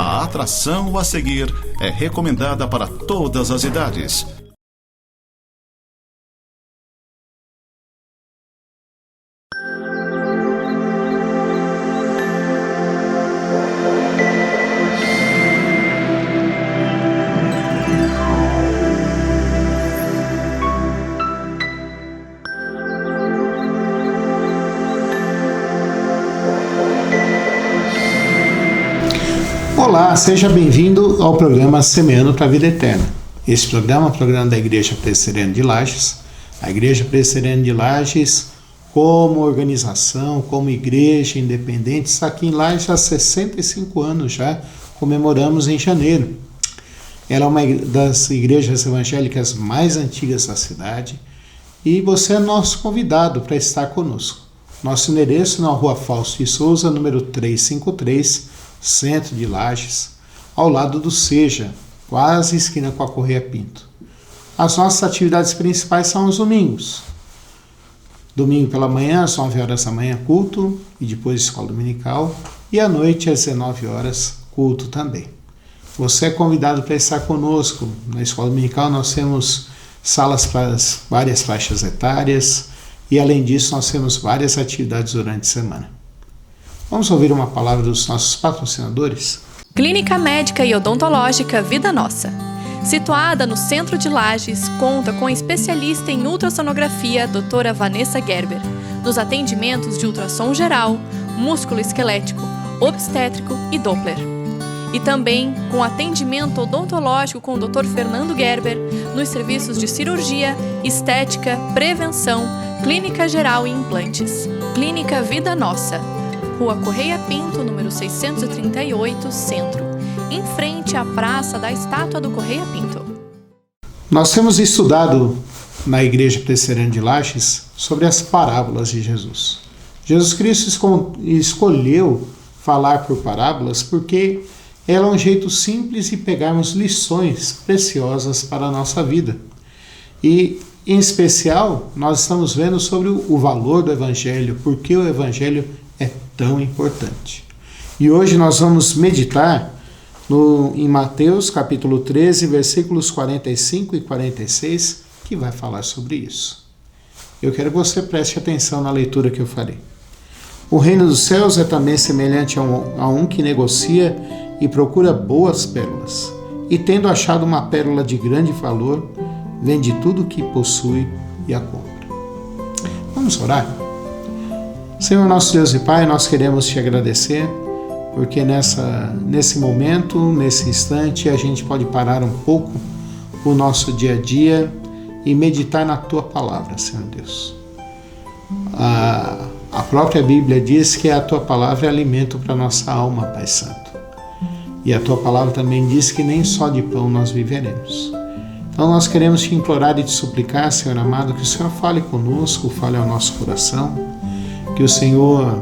A atração a seguir é recomendada para todas as idades. Olá, seja bem-vindo ao programa Semeando para a Vida Eterna. Esse programa é um programa da Igreja Presbiteriana de Lages. A Igreja Presbiteriana de Lages, como organização, como igreja independente, está aqui em Lages há 65 anos já, comemoramos em janeiro. Ela é uma das igrejas evangélicas mais antigas da cidade e você é nosso convidado para estar conosco. Nosso endereço na Rua Fausto de Souza, número 353, centro de Lages, ao lado do Seja, quase esquina com a Correia Pinto. As nossas atividades principais são os domingos. Domingo pela manhã, às 9 horas da manhã, culto, e depois escola dominical, e à noite, às 19 horas, culto também. Você é convidado para estar conosco. Na escola dominical nós temos salas para várias faixas etárias, e além disso nós temos várias atividades durante a semana. Vamos ouvir uma palavra dos nossos patrocinadores? Clínica Médica e Odontológica Vida Nossa. Situada no centro de Lages, conta com a especialista em ultrassonografia, doutora Vanessa Gerber, nos atendimentos de ultrassom geral, músculo esquelético, obstétrico e Doppler. E também com atendimento odontológico com o Dr. Fernando Gerber, nos serviços de cirurgia, estética, prevenção, clínica geral e implantes. Clínica Vida Nossa. Rua Correia Pinto, número 638, Centro, em frente à Praça da Estátua do Correia Pinto. Nós temos estudado na Igreja Presbiteriana de Lages sobre as parábolas de Jesus. Jesus Cristo escolheu falar por parábolas porque ela é um jeito simples de pegarmos lições preciosas para a nossa vida. E, em especial, nós estamos vendo sobre o valor do Evangelho, porque o Evangelho é tão importante. E hoje nós vamos meditar em Mateus capítulo 13, versículos 45 e 46, que vai falar sobre isso. Eu quero que você preste atenção na leitura que eu farei. O reino dos céus é também semelhante a um que negocia e procura boas pérolas, e tendo achado uma pérola de grande valor, vende tudo o que possui e a compra. Vamos orar? Senhor nosso Deus e Pai, nós queremos te agradecer, porque nesse momento, nesse instante, a gente pode parar um pouco o nosso dia a dia e meditar na Tua Palavra, Senhor Deus. A própria Bíblia diz que a Tua Palavra é alimento para a nossa alma, Pai Santo. E a Tua Palavra também diz que nem só de pão nós viveremos. Então nós queremos te implorar e te suplicar, Senhor amado, que o Senhor fale conosco, fale ao nosso coração, que o Senhor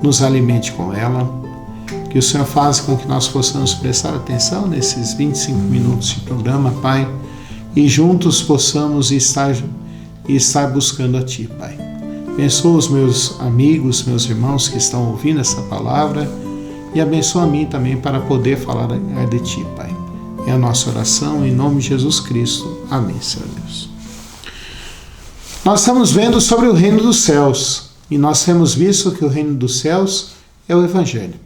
nos alimente com ela, que o Senhor faça com que nós possamos prestar atenção nesses 25 minutos de programa, Pai, e juntos possamos estar buscando a Ti, Pai. Abençoa os meus amigos, meus irmãos que estão ouvindo essa palavra e abençoa a mim também para poder falar de Ti, Pai. É a nossa oração em nome de Jesus Cristo. Amém, Senhor Deus. Nós estamos vendo sobre o reino dos céus. E nós temos visto que o reino dos céus é o Evangelho.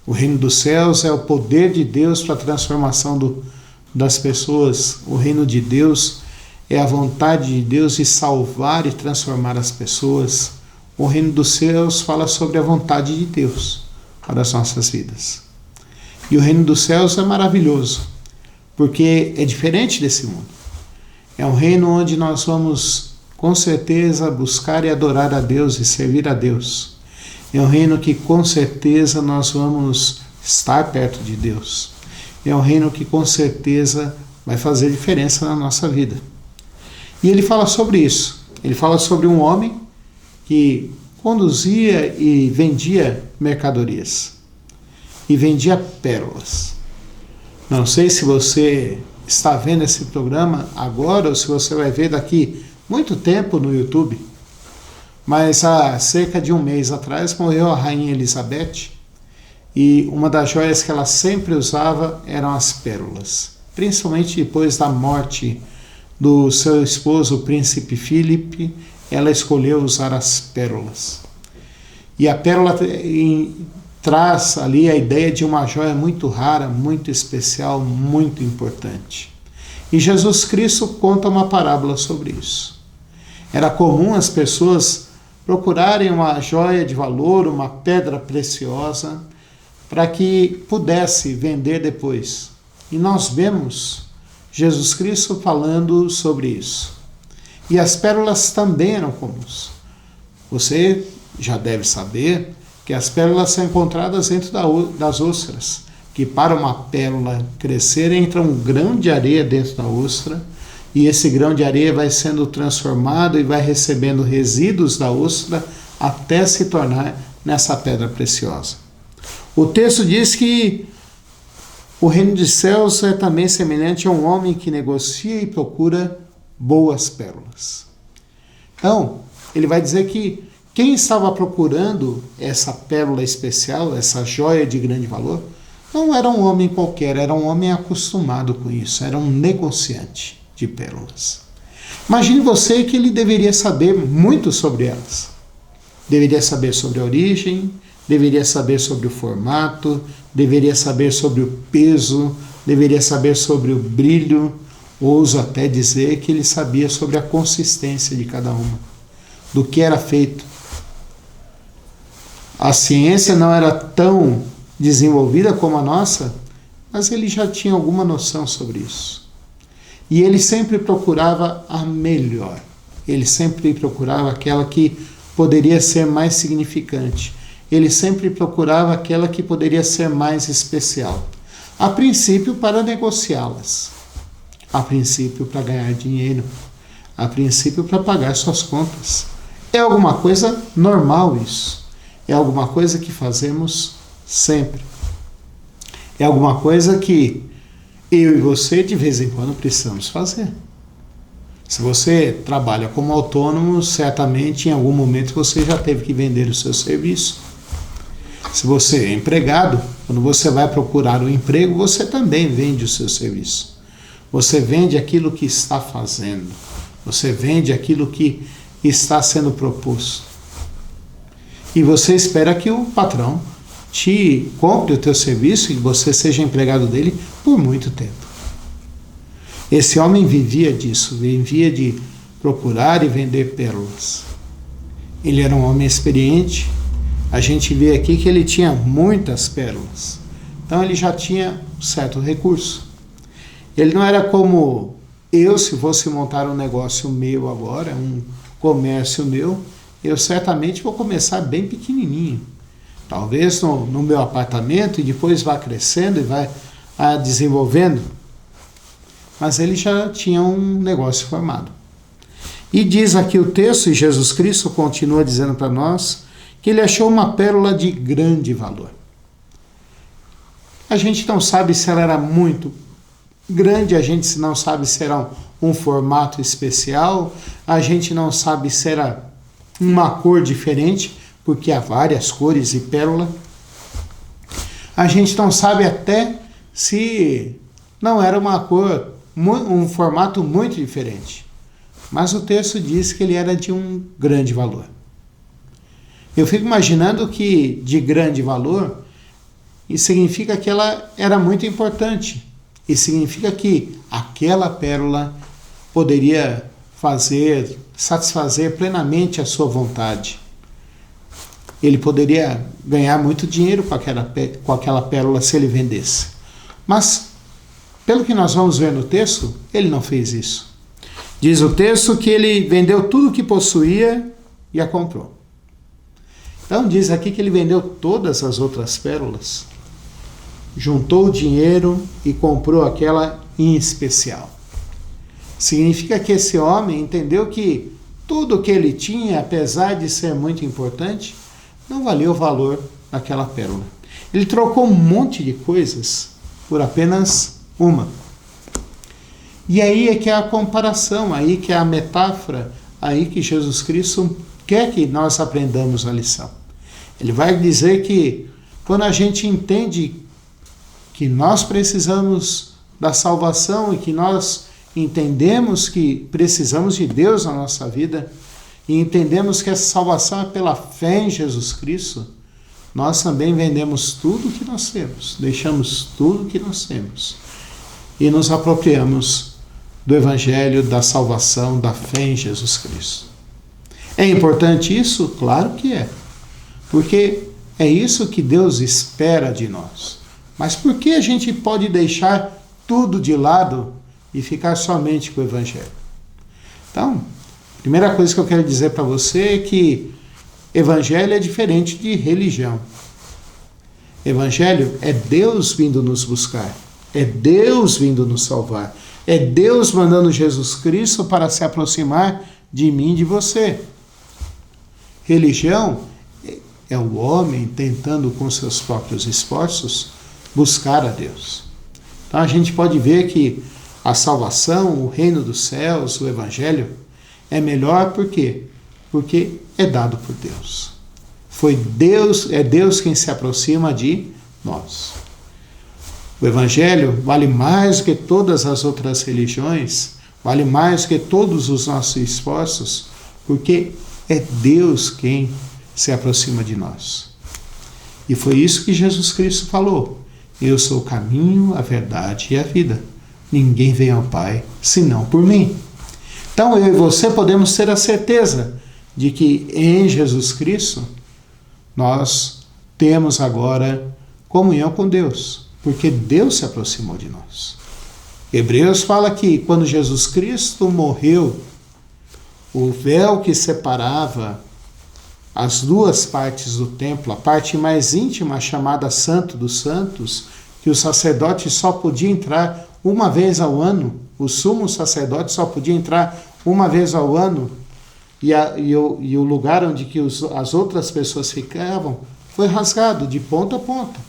O reino dos céus é o poder de Deus para a transformação das pessoas. O reino de Deus é a vontade de Deus de salvar e transformar as pessoas. O reino dos céus fala sobre a vontade de Deus para as nossas vidas. E o reino dos céus é maravilhoso, porque é diferente desse mundo. É um reino onde nós vamos com certeza buscar e adorar a Deus e servir a Deus. É um reino que com certeza nós vamos estar perto de Deus. É um reino que com certeza vai fazer diferença na nossa vida. E ele fala sobre isso. Ele fala sobre um homem que conduzia e vendia mercadorias. E vendia pérolas. Não sei se você está vendo esse programa agora ou se você vai ver daqui muito tempo no YouTube, mas há cerca de um mês atrás morreu a Rainha Elizabeth e uma das joias que ela sempre usava eram as pérolas. Principalmente depois da morte do seu esposo, o príncipe Filipe, ela escolheu usar as pérolas. E a pérola traz ali a ideia de uma joia muito rara, muito especial, muito importante. E Jesus Cristo conta uma parábola sobre isso. Era comum as pessoas procurarem uma joia de valor, uma pedra preciosa, para que pudesse vender depois. E nós vemos Jesus Cristo falando sobre isso. E as pérolas também eram comuns. Você já deve saber que as pérolas são encontradas dentro das ostras, que para uma pérola crescer entra um grão de areia dentro da ostra, e esse grão de areia vai sendo transformado e vai recebendo resíduos da ostra até se tornar nessa pedra preciosa. O texto diz que o reino dos céus é também semelhante a um homem que negocia e procura boas pérolas. Então, ele vai dizer que quem estava procurando essa pérola especial, essa joia de grande valor, não era um homem qualquer, era um homem acostumado com isso, era um negociante de pérolas. Imagine você que ele deveria saber muito sobre elas. Deveria saber sobre a origem, deveria saber sobre o formato, deveria saber sobre o peso, deveria saber sobre o brilho. Ouso até dizer que ele sabia sobre a consistência de cada uma, do que era feito. A ciência não era tão desenvolvida como a nossa, mas ele já tinha alguma noção sobre isso. E ele sempre procurava a melhor. Ele sempre procurava aquela que poderia ser mais significante. Ele sempre procurava aquela que poderia ser mais especial. A princípio, para negociá-las. A princípio, para ganhar dinheiro. A princípio, para pagar suas contas. É alguma coisa normal isso. É alguma coisa que fazemos sempre. É alguma coisa que eu e você, de vez em quando, precisamos fazer. Se você trabalha como autônomo, certamente em algum momento você já teve que vender o seu serviço. Se você é empregado, quando você vai procurar um emprego, você também vende o seu serviço. Você vende aquilo que está fazendo. Você vende aquilo que está sendo proposto. E você espera que o patrão te compre o teu serviço e você seja empregado dele por muito tempo. Esse homem vivia disso, vivia de procurar e vender pérolas. Ele era um homem experiente. A gente vê aqui que ele tinha muitas pérolas. Então ele já tinha um certo recurso. Ele não era como eu, se fosse montar um negócio meu agora, um comércio meu, eu certamente vou começar bem pequenininho. Talvez no meu apartamento e depois vá crescendo e vai desenvolvendo. Mas ele já tinha um negócio formado. E diz aqui o texto, e Jesus Cristo continua dizendo para nós, que ele achou uma pérola de grande valor. A gente não sabe se ela era muito grande, a gente não sabe se era um formato especial, a gente não sabe se era uma cor diferente, porque há várias cores de pérola. A gente não sabe até se não era uma cor, um formato muito diferente. Mas o texto diz que ele era de um grande valor. Eu fico imaginando que de grande valor, isso significa que ela era muito importante. E significa que aquela pérola poderia satisfazer plenamente a sua vontade. Ele poderia ganhar muito dinheiro com aquela pérola se ele vendesse. Mas, pelo que nós vamos ver no texto, ele não fez isso. Diz o texto que ele vendeu tudo o que possuía e a comprou. Então diz aqui que ele vendeu todas as outras pérolas, juntou o dinheiro e comprou aquela em especial. Significa que esse homem entendeu que tudo o que ele tinha, apesar de ser muito importante, não valia o valor daquela pérola. Ele trocou um monte de coisas por apenas uma. E aí é que é a comparação, aí que é a metáfora, aí que Jesus Cristo quer que nós aprendamos a lição. Ele vai dizer que quando a gente entende que nós precisamos da salvação e que nós entendemos que precisamos de Deus na nossa vida e entendemos que essa salvação é pela fé em Jesus Cristo, nós também vendemos tudo que nós temos, deixamos tudo que nós temos e nos apropriamos do Evangelho, da salvação, da fé em Jesus Cristo. É importante isso? Claro que é, porque é isso que Deus espera de nós. Mas por que a gente pode deixar tudo de lado e ficar somente com o Evangelho? Então, a primeira coisa que eu quero dizer para você é que Evangelho é diferente de religião. Evangelho é Deus vindo nos buscar, é Deus vindo nos salvar, é Deus mandando Jesus Cristo para se aproximar de mim e de você. Religião é o homem tentando com seus próprios esforços buscar a Deus. Então a gente pode ver que a salvação, o reino dos céus, o Evangelho é melhor por quê? Porque é dado por Deus. É Deus quem se aproxima de nós. O Evangelho vale mais do que todas as outras religiões, vale mais do que todos os nossos esforços, porque é Deus quem se aproxima de nós. E foi isso que Jesus Cristo falou: eu sou o caminho, a verdade e a vida. Ninguém vem ao Pai senão por mim. Então eu e você podemos ter a certeza de que em Jesus Cristo nós temos agora comunhão com Deus, porque Deus se aproximou de nós. Hebreus fala que quando Jesus Cristo morreu, o véu que separava as duas partes do templo, a parte mais íntima chamada Santo dos Santos, que o sacerdote só podia entrar uma vez ao ano, o sumo sacerdote só podia entrar uma vez ao ano, e o lugar onde que as outras pessoas ficavam foi rasgado de ponta a ponta.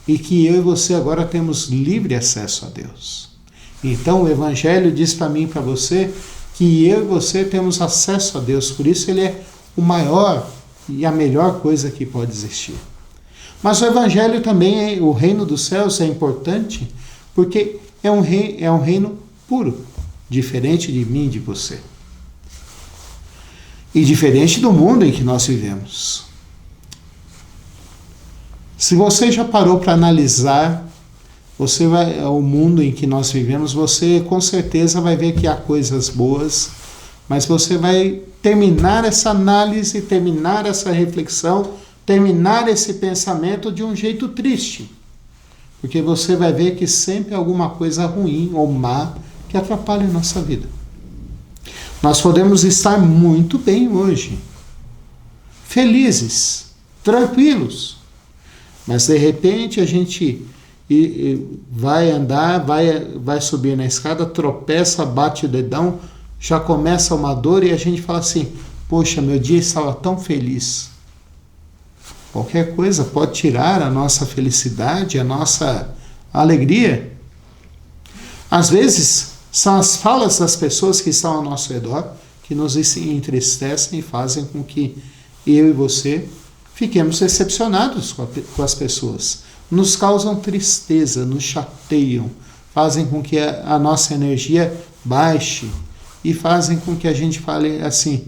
E que eu e você agora temos livre acesso a Deus. Então o Evangelho diz para mim e para você que eu e você temos acesso a Deus, por isso ele é o maior e a melhor coisa que pode existir. Mas o Evangelho também, o reino dos céus é importante, porque é um reino puro, diferente de mim e de você. E diferente do mundo em que nós vivemos. Se você já parou para analisar o mundo em que nós vivemos, você com certeza vai ver que há coisas boas, mas você vai terminar essa análise, terminar essa reflexão, terminar esse pensamento de um jeito triste. Porque você vai ver que sempre há alguma coisa ruim ou má que atrapalha a nossa vida. Nós podemos estar muito bem hoje, felizes, tranquilos, mas de repente a gente vai andar, vai subir na escada, tropeça, bate o dedão, já começa uma dor e a gente fala assim: poxa, meu dia estava tão feliz. Qualquer coisa pode tirar a nossa felicidade, a nossa alegria. Às vezes são as falas das pessoas que estão ao nosso redor que nos entristecem e fazem com que eu e você fiquemos decepcionados com as pessoas. Nos causam tristeza, nos chateiam, fazem com que a nossa energia baixe e fazem com que a gente fale assim: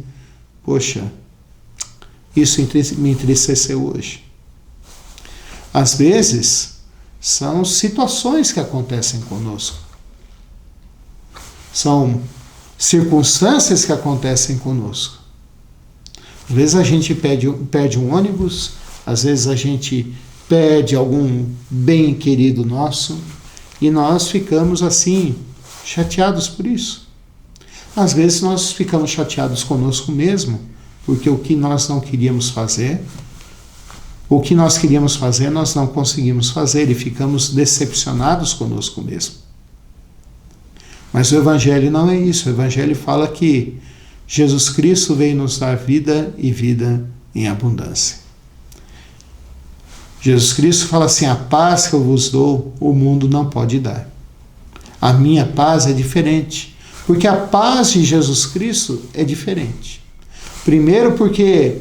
poxa, isso me entristeceu hoje. Às vezes, são situações que acontecem conosco. São circunstâncias que acontecem conosco. Às vezes a gente perde um ônibus, às vezes a gente perde algum bem querido nosso e nós ficamos assim, chateados por isso. Às vezes nós ficamos chateados conosco mesmo, porque o que nós não queríamos fazer, nós não conseguimos fazer e ficamos decepcionados conosco mesmo. Mas o Evangelho não é isso. O Evangelho fala que Jesus Cristo veio nos dar vida e vida em abundância. Jesus Cristo fala assim: a paz que eu vos dou, o mundo não pode dar. A minha paz é diferente, porque a paz de Jesus Cristo é diferente. Primeiro porque,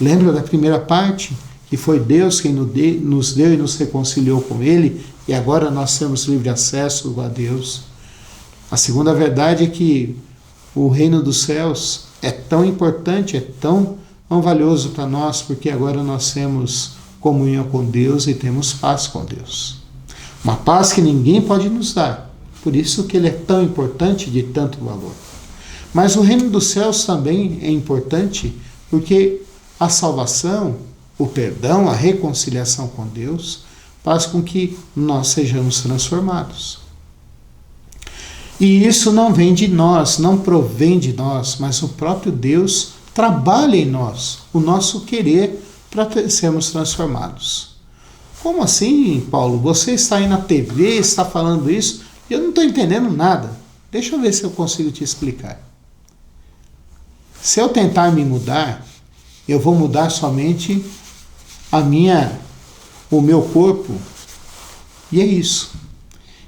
lembra da primeira parte? Que que foi Deus quem nos deu e nos reconciliou com Ele, e agora nós temos livre acesso a Deus. A segunda verdade é que o reino dos céus é tão importante, é tão valioso para nós, porque agora nós temos comunhão com Deus e temos paz com Deus. Uma paz que ninguém pode nos dar, por isso que ele é tão importante, de tanto valor. Mas o reino dos céus também é importante porque a salvação, o perdão, a reconciliação com Deus faz com que nós sejamos transformados. E isso não vem de nós, não provém de nós, mas o próprio Deus trabalha em nós, o nosso querer para sermos transformados. Como assim, Paulo? Você está aí na TV, está falando isso, e eu não estou entendendo nada. Deixa eu ver se eu consigo te explicar. Se eu tentar me mudar, eu vou mudar somente o meu corpo. E é isso.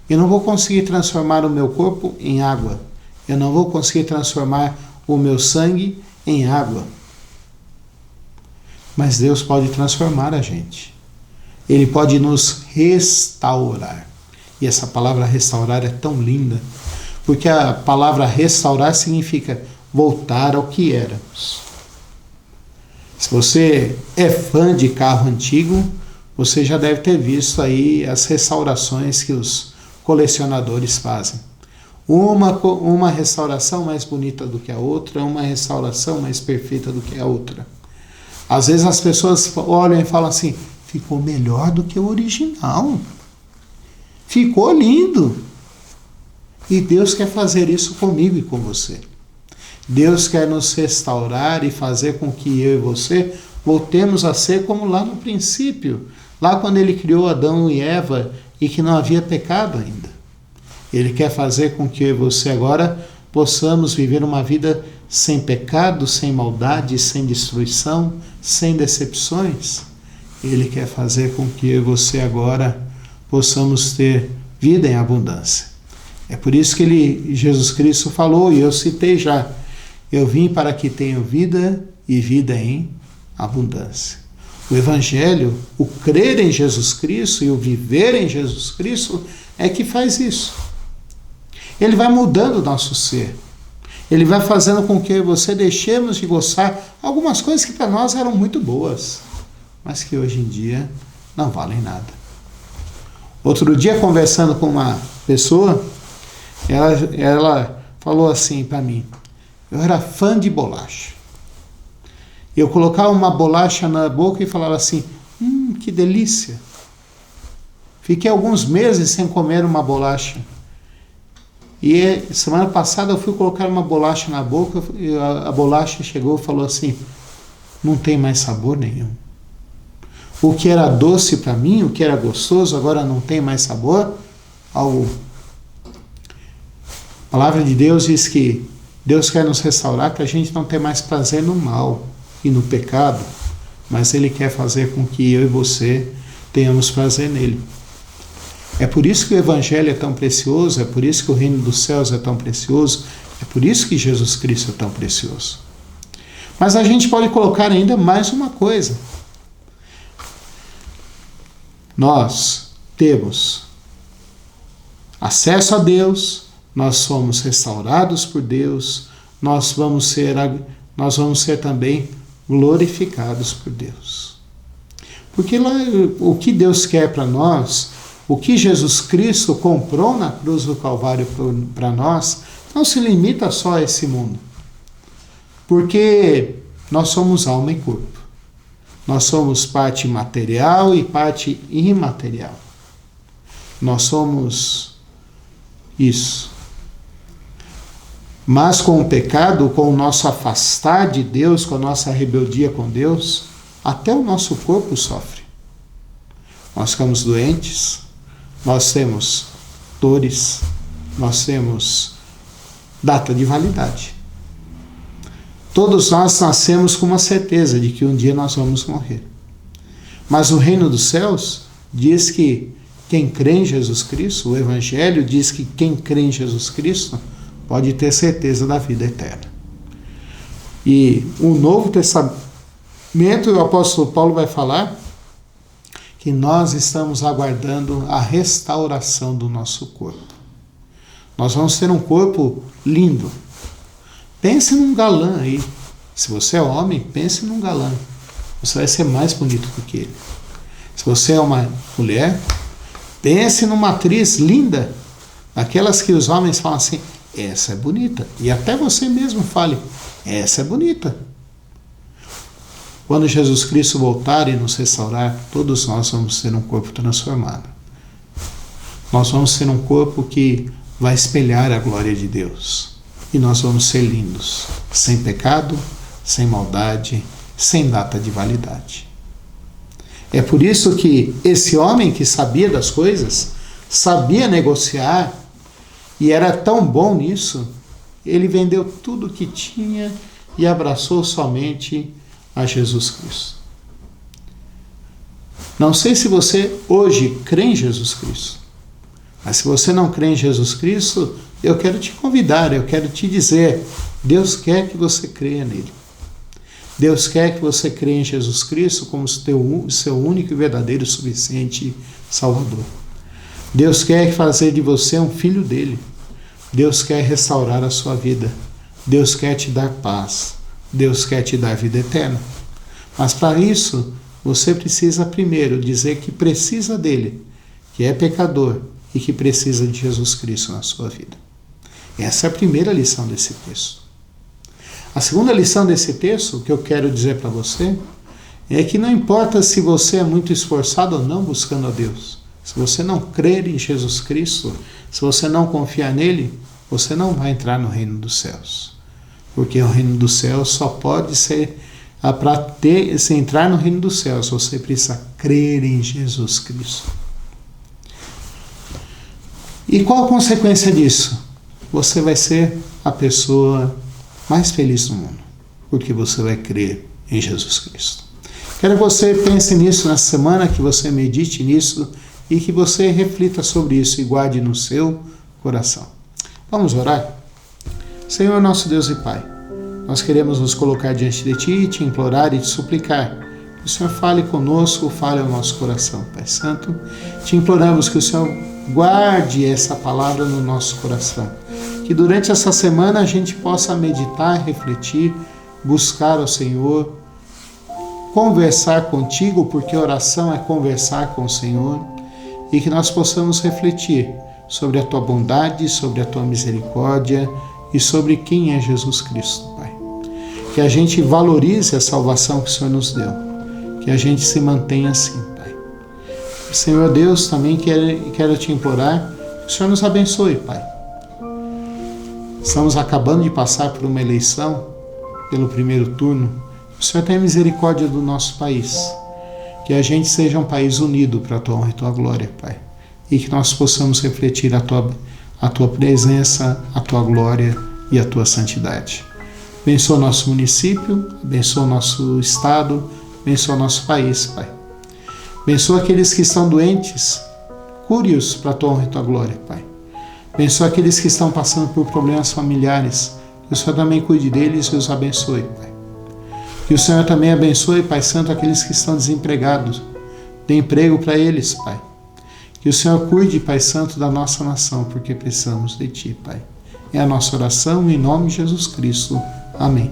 Eu não vou conseguir transformar o meu corpo em água. Eu não vou conseguir transformar o meu sangue em água. Mas Deus pode transformar a gente. Ele pode nos restaurar. E essa palavra restaurar é tão linda, porque a palavra restaurar significa voltar ao que éramos. Se você é fã de carro antigo, você já deve ter visto aí as restaurações que os colecionadores fazem. Uma restauração mais bonita do que a outra, uma restauração mais perfeita do que a outra. Às vezes as pessoas olham e falam assim, ficou melhor do que o original. Ficou lindo. E Deus quer fazer isso comigo e com você. Deus quer nos restaurar e fazer com que eu e você voltemos a ser como lá no princípio, lá quando Ele criou Adão e Eva e que não havia pecado ainda. Ele quer fazer com que eu e você agora possamos viver uma vida sem pecado, sem maldade, sem destruição, sem decepções. Ele quer fazer com que eu e você agora possamos ter vida em abundância. É por isso que Jesus Cristo falou, e eu citei já, eu vim para que tenham vida e vida em abundância. O Evangelho, o crer em Jesus Cristo e o viver em Jesus Cristo é que faz isso. Ele vai mudando o nosso ser. Ele vai fazendo com que você deixemos de gostar algumas coisas que para nós eram muito boas, mas que hoje em dia não valem nada. Outro dia, conversando com uma pessoa, ela falou assim para mim, eu era fã de bolacha. Eu colocava uma bolacha na boca e falava assim, que delícia. Fiquei alguns meses sem comer uma bolacha. E semana passada eu fui colocar uma bolacha na boca e a bolacha chegou e falou assim, não tem mais sabor nenhum. O que era doce para mim, o que era gostoso, agora não tem mais sabor. A palavra de Deus diz que Deus quer nos restaurar para a gente não ter mais prazer no mal e no pecado, mas Ele quer fazer com que eu e você tenhamos prazer nele. É por isso que o Evangelho é tão precioso, é por isso que o reino dos céus é tão precioso, é por isso que Jesus Cristo é tão precioso. Mas a gente pode colocar ainda mais uma coisa. Nós temos acesso a Deus, nós somos restaurados por Deus, nós vamos ser também glorificados por Deus. Porque lá, o que Deus quer para nós, o que Jesus Cristo comprou na cruz do Calvário para nós, não se limita só a esse mundo. Porque nós somos alma e corpo. Nós somos parte material e parte imaterial. Nós somos isso. Mas com o pecado, com o nosso afastar de Deus, com a nossa rebeldia com Deus, até o nosso corpo sofre. Nós ficamos doentes, nós temos dores, nós temos data de validade. Todos nós nascemos com uma certeza de que um dia nós vamos morrer. Mas o reino dos céus diz que quem crê em Jesus Cristo, o Evangelho diz que quem crê em Jesus Cristo pode ter certeza da vida eterna. E o Novo Testamento, o apóstolo Paulo vai falar que nós estamos aguardando a restauração do nosso corpo. Nós vamos ter um corpo lindo. Pense num galã aí. Se você é homem, pense num galã. Você vai ser mais bonito do que ele. Se você é uma mulher, pense numa atriz linda. Aquelas que os homens falam assim, essa é bonita. E até você mesmo fale, essa é bonita. Quando Jesus Cristo voltar e nos restaurar, todos nós vamos ter um corpo transformado. Nós vamos ter um corpo que vai espelhar a glória de Deus. E nós vamos ser lindos, sem pecado, sem maldade, sem data de validade. É por isso que esse homem que sabia das coisas, sabia negociar e era tão bom nisso, ele vendeu tudo o que tinha e abraçou somente a Jesus Cristo. Não sei se você hoje crê em Jesus Cristo, mas se você não crê em Jesus Cristo, eu quero te convidar, eu quero te dizer, Deus quer que você creia nele. Deus quer que você creia em Jesus Cristo como seu único e verdadeiro e suficiente Salvador. Deus quer fazer de você um filho dele. Deus quer restaurar a sua vida. Deus quer te dar paz. Deus quer te dar vida eterna. Mas para isso, você precisa primeiro dizer que precisa dele, que é pecador e que precisa de Jesus Cristo na sua vida. Essa é a primeira lição desse texto. A segunda lição desse texto, que eu quero dizer para você, é que não importa se você é muito esforçado ou não buscando a Deus, se você não crer em Jesus Cristo, se você não confiar nele, você não vai entrar no reino dos céus. Porque o reino dos céus só pode ser, para se entrar no reino dos céus, você precisa crer em Jesus Cristo. E qual a consequência disso? Você vai ser a pessoa mais feliz do mundo, porque você vai crer em Jesus Cristo. Quero que você pense nisso na semana, que você medite nisso e que você reflita sobre isso e guarde no seu coração. Vamos orar? Senhor nosso Deus e Pai, nós queremos nos colocar diante de Ti, te implorar e te suplicar que o Senhor fale conosco, fale ao nosso coração, Pai Santo. Te imploramos que o Senhor guarde essa palavra no nosso coração, que durante essa semana a gente possa meditar, refletir, buscar ao Senhor, conversar contigo, porque oração é conversar com o Senhor, e que nós possamos refletir sobre a Tua bondade, sobre a Tua misericórdia e sobre quem é Jesus Cristo, Pai. Que a gente valorize a salvação que o Senhor nos deu, que a gente se mantenha assim, Pai. Senhor Deus, também quero te implorar que o Senhor nos abençoe, Pai. Estamos acabando de passar por uma eleição, pelo primeiro turno. O Senhor tenha misericórdia do nosso país. Que a gente seja um país unido para a Tua honra e Tua glória, Pai. E que nós possamos refletir a Tua presença, a Tua glória e a Tua santidade. Abençoa o nosso município, abençoa o nosso estado, abençoa o nosso país, Pai. Abençoa aqueles que estão doentes, cure-os para a Tua honra e Tua glória, Pai. Abençoa aqueles que estão passando por problemas familiares, que o Senhor também cuide deles e os abençoe, Pai. Que o Senhor também abençoe, Pai Santo, aqueles que estão desempregados, dê emprego para eles, Pai. Que o Senhor cuide, Pai Santo, da nossa nação, porque precisamos de Ti, Pai. É a nossa oração em nome de Jesus Cristo. Amém.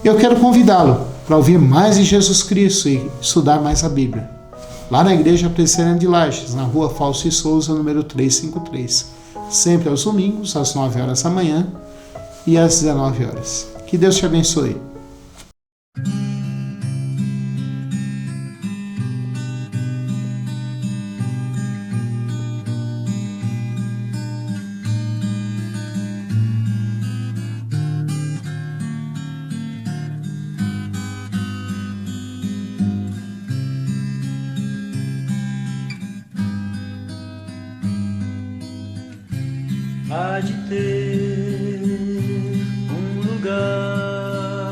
Eu quero convidá-lo para ouvir mais de Jesus Cristo e estudar mais a Bíblia, lá na Igreja Presbiteriana de Lages, na rua Fausto Souza, número 353, sempre aos domingos, às 9 horas da manhã e às 19 horas. Que Deus te abençoe. Há de ter um lugar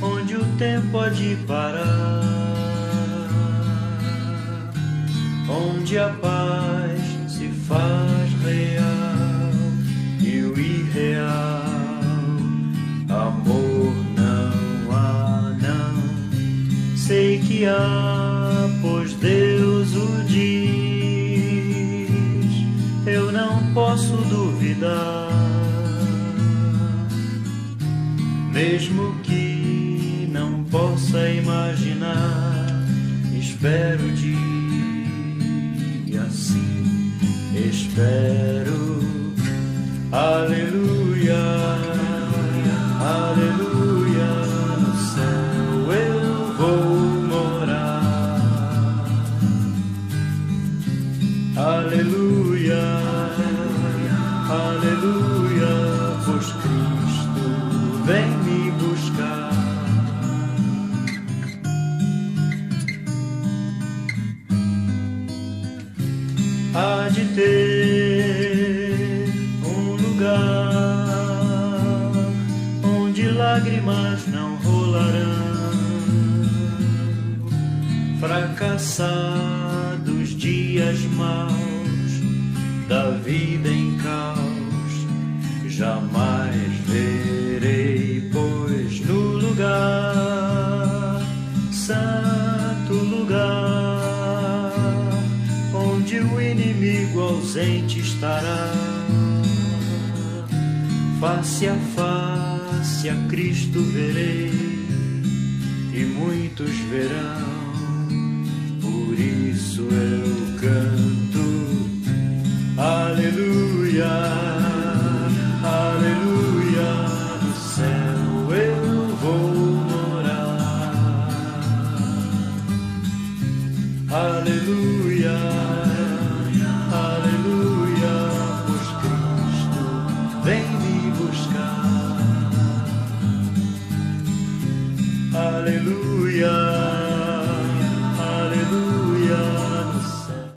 onde o tempo há de parar, onde a paz se faz real e o irreal amor não há, não. Sei que há dá. Mesmo que não possa imaginar, espero o dia assim, espero. Aleluia, aleluia, no céu eu vou morar. Aleluia, aleluia, pois Cristo vem me buscar. Há de ter um lugar onde lágrimas não rolarão, fracassados dias maus da vida em caos, jamais verei, pois no lugar, santo lugar, onde o inimigo ausente estará, face a face a Cristo verei, e muitos verão, por isso eu canto, aleluia, aleluia, no céu eu vou morar, aleluia.